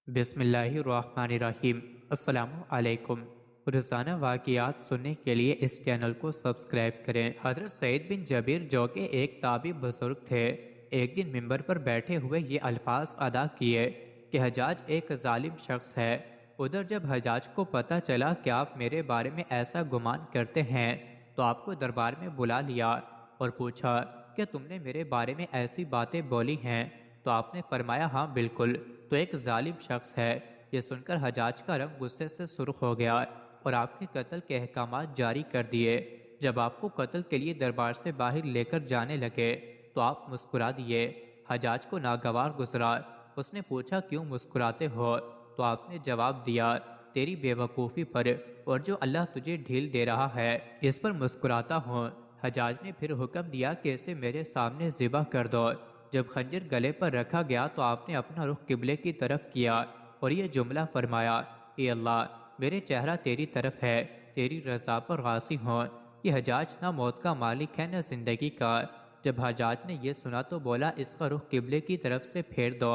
بسم اللہ الرحمن الرحیم۔ السلام علیکم۔ روزانہ واقعات سننے کے لیے اس چینل کو سبسکرائب کریں۔ حضرت سعید بن جبیر جو کہ ایک تابعی بزرگ تھے، ایک دن منبر پر بیٹھے ہوئے یہ الفاظ ادا کیے کہ حجاج ایک ظالم شخص ہے۔ ادھر جب حجاج کو پتہ چلا کہ آپ میرے بارے میں ایسا گمان کرتے ہیں تو آپ کو دربار میں بلا لیا اور پوچھا کہ تم نے میرے بارے میں ایسی باتیں بولی ہیں؟ تو آپ نے فرمایا ہاں بالکل، تو ایک ظالم شخص ہے۔ یہ سن کر حجاج کا رنگ غصے سے سرخ ہو گیا اور آپ کے قتل کے احکامات جاری کر دیے۔ جب آپ کو قتل کے لیے دربار سے باہر لے کر جانے لگے تو آپ مسکرا دیے۔ حجاج کو ناگوار گزرا۔ اس نے پوچھا کیوں مسکراتے ہو؟ تو آپ نے جواب دیا تیری بے وقوفی پر اور جو اللہ تجھے ڈھیل دے رہا ہے اس پر مسکراتا ہوں۔ حجاج نے پھر حکم دیا کہ اسے میرے سامنے ذبح کر دو۔ جب خنجر گلے پر رکھا گیا تو آپ نے اپنا رخ قبلے کی طرف کیا اور یہ جملہ فرمایا، اے اللہ میرے چہرہ تیری طرف ہے، تیری رضا پر راضی ہوں۔ یہ حجاج نہ موت کا مالک ہے نہ زندگی کا۔ جب حجاج نے یہ سنا تو بولا اس کا رخ قبلے کی طرف سے پھیر دو۔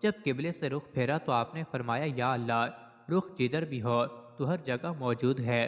جب قبلے سے رخ پھیرا تو آپ نے فرمایا یا اللہ رخ جدھر بھی ہو تو ہر جگہ موجود ہے،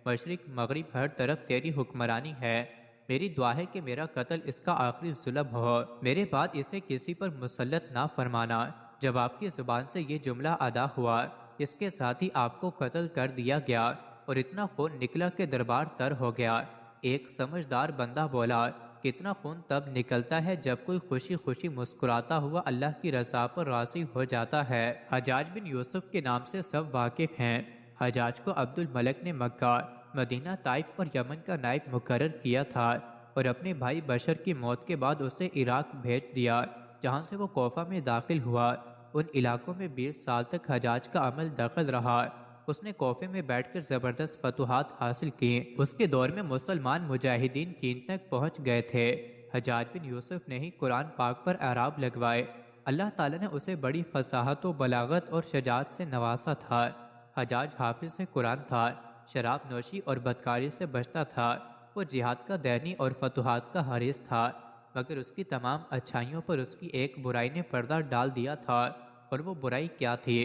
مشرق مغرب ہر طرف تیری حکمرانی ہے۔ میری دعا ہے کہ میرا قتل اس کا آخری ظلم ہو، میرے بعد اسے کسی پر مسلط نہ فرمانا۔ جب آپ کی زبان سے یہ جملہ ادا ہوا اس کے ساتھ ہی آپ کو قتل کر دیا گیا اور اتنا خون نکلا کہ دربار تر ہو گیا۔ ایک سمجھدار بندہ بولا کتنا خون تب نکلتا ہے جب کوئی خوشی خوشی مسکراتا ہوا اللہ کی رضا پر راضی ہو جاتا ہے۔ حجاج بن یوسف کے نام سے سب واقف ہیں۔ حجاج کو عبد الملک نے مکہ، مدینہ، طائف اور یمن کا نائب مقرر کیا تھا اور اپنے بھائی بشر کی موت کے بعد اسے عراق بھیج دیا جہاں سے وہ کوفہ میں داخل ہوا۔ ان علاقوں میں 20 سال تک حجاج کا عمل دخل رہا۔ اس نے کوفے میں بیٹھ کر زبردست فتوحات حاصل کی۔ اس کے دور میں مسلمان مجاہدین چین تک پہنچ گئے تھے۔ حجاج بن یوسف نے ہی قرآن پاک پر اعراب لگوائے۔ اللہ تعالیٰ نے اسے بڑی فصاحت و بلاغت اور شجاعت سے نوازا تھا۔ حجاج حافظ قرآن تھا، شراب نوشی اور بدکاری سے بچتا تھا۔ وہ جہاد کا دینی اور فتوحات کا حریص تھا، مگر اس کی تمام اچھائیوں پر اس کی ایک برائی نے پردہ ڈال دیا تھا، اور وہ برائی کیا تھی؟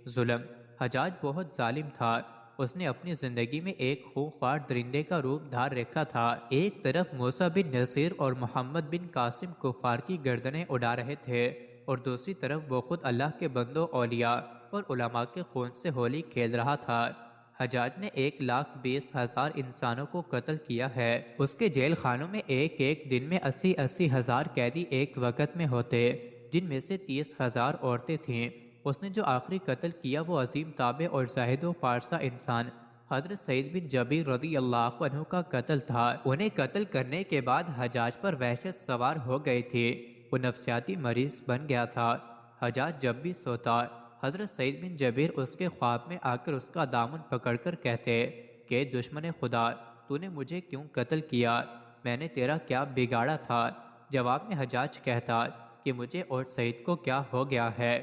ظلم۔ حجاج بہت ظالم تھا۔ اس نے اپنی زندگی میں ایک خونخوار درندے کا روپ دھار رکھا تھا۔ ایک طرف موسیٰ بن نصیر اور محمد بن قاسم کفار کی گردنیں اڑا رہے تھے اور دوسری طرف وہ خود اللہ کے بندوں، اولیاء اور علماء کے خون سے ہولی کھیل رہا تھا۔ حجاج نے 1,20,000 انسانوں کو قتل کیا ہے۔ اس کے جیل خانوں میں ایک ایک دن میں 80,000 قیدی ایک وقت میں ہوتے، جن میں سے 30,000 عورتیں تھیں۔ اس نے جو آخری قتل کیا وہ عظیم تابع اور زاہد و پارسا انسان حضرت سعید بن جبیر رضی اللہ عنہ کا قتل تھا۔ انہیں قتل کرنے کے بعد حجاج پر وحشت سوار ہو گئی تھی۔ وہ نفسیاتی مریض بن گیا تھا۔ حجاج جب بھی سوتا حضرت سعید بن جبیر اس کے خواب میں آ کر اس کا دامن پکڑ کر کہتے کہ دشمن خدا تو نے مجھے کیوں قتل کیا؟ میں نے تیرا کیا بگاڑا تھا؟ جواب میں حجاج کہتا کہ مجھے اور سعید کو کیا ہو گیا ہے۔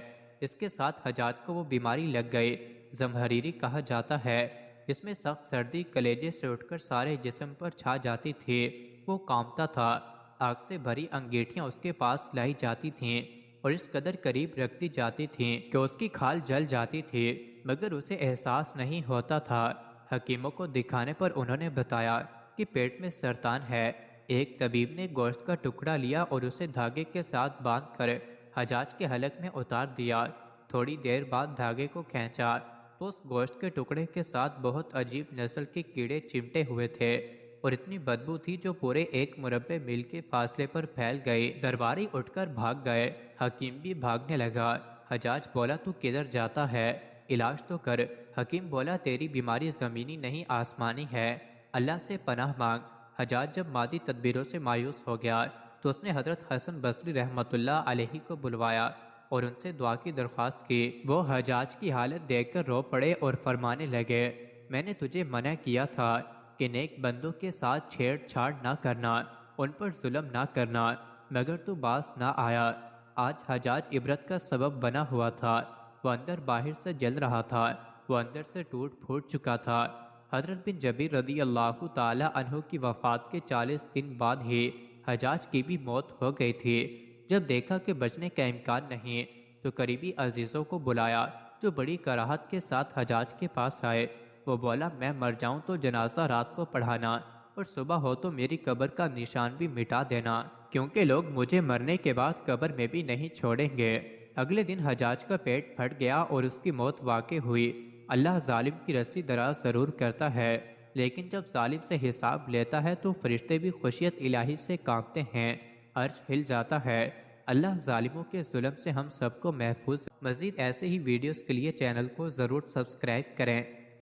اس کے ساتھ حجاج کو وہ بیماری لگ گئی، زمہریری کہا جاتا ہے۔ اس میں سخت سردی کلیجے سے اٹھ کر سارے جسم پر چھا جاتی تھی۔ وہ کانپتا تھا۔ آگ سے بھری انگیٹھیاں اس کے پاس لائی جاتی تھیں اور اس قدر قریب رکھ دی جاتی تھیں کہ اس کی کھال جل جاتی تھی، مگر اسے احساس نہیں ہوتا تھا۔ حکیموں کو دکھانے پر انہوں نے بتایا کہ پیٹ میں سرطان ہے۔ ایک طبیب نے گوشت کا ٹکڑا لیا اور اسے دھاگے کے ساتھ باندھ کر حجاج کے حلق میں اتار دیا۔ تھوڑی دیر بعد دھاگے کو کھینچا تو اس گوشت کے ٹکڑے کے ساتھ بہت عجیب نسل کے کیڑے چمٹے ہوئے تھے اور اتنی بدبو تھی جو پورے 1 مربع میل کے فاصلے پر پھیل گئی۔ درباری اٹھ کر بھاگ گئے، حکیم بھی بھاگنے لگا۔ حجاج بولا تو کدھر جاتا ہے؟ علاج تو کر۔ حکیم بولا تیری بیماری زمینی نہیں آسمانی ہے، اللہ سے پناہ مانگ۔ حجاج جب مادی تدبیروں سے مایوس ہو گیا تو اس نے حضرت حسن بصری رحمۃ اللہ علیہ کو بلوایا اور ان سے دعا کی درخواست کی۔ وہ حجاج کی حالت دیکھ کر رو پڑے اور فرمانے لگے میں نے تجھے منع کیا تھا کہ نیک بندوں کے ساتھ چھیڑ چھاڑ نہ کرنا، ان پر ظلم نہ کرنا، مگر تو باز نہ آیا۔ آج حجاج عبرت کا سبب بنا ہوا تھا۔ وہ اندر باہر سے جل رہا تھا، وہ اندر سے ٹوٹ پھوٹ چکا تھا۔ حضرت بن جبیر رضی اللہ تعالی عنہ کی وفات کے 40 دن بعد ہی حجاج کی بھی موت ہو گئی تھی۔ جب دیکھا کہ بچنے کا امکان نہیں تو قریبی عزیزوں کو بلایا جو بڑی کراہت کے ساتھ حجاج کے پاس آئے۔ وہ بولا، میں مر جاؤں تو جنازہ رات کو پڑھانا اور صبح ہو تو میری قبر کا نشان بھی مٹا دینا، کیونکہ لوگ مجھے مرنے کے بعد قبر میں بھی نہیں چھوڑیں گے۔ اگلے دن حجاج کا پیٹ پھٹ گیا اور اس کی موت واقع ہوئی۔ اللہ ظالم کی رسی دراز ضرور کرتا ہے، لیکن جب ظالم سے حساب لیتا ہے تو فرشتے بھی خشیت الہی سے کانپتے ہیں، عرش ہل جاتا ہے۔ اللہ ظالموں کے ظلم سے ہم سب کو محفوظ۔ مزید ایسے ہی ویڈیوز کے لیے چینل کو ضرور سبسکرائب کریں۔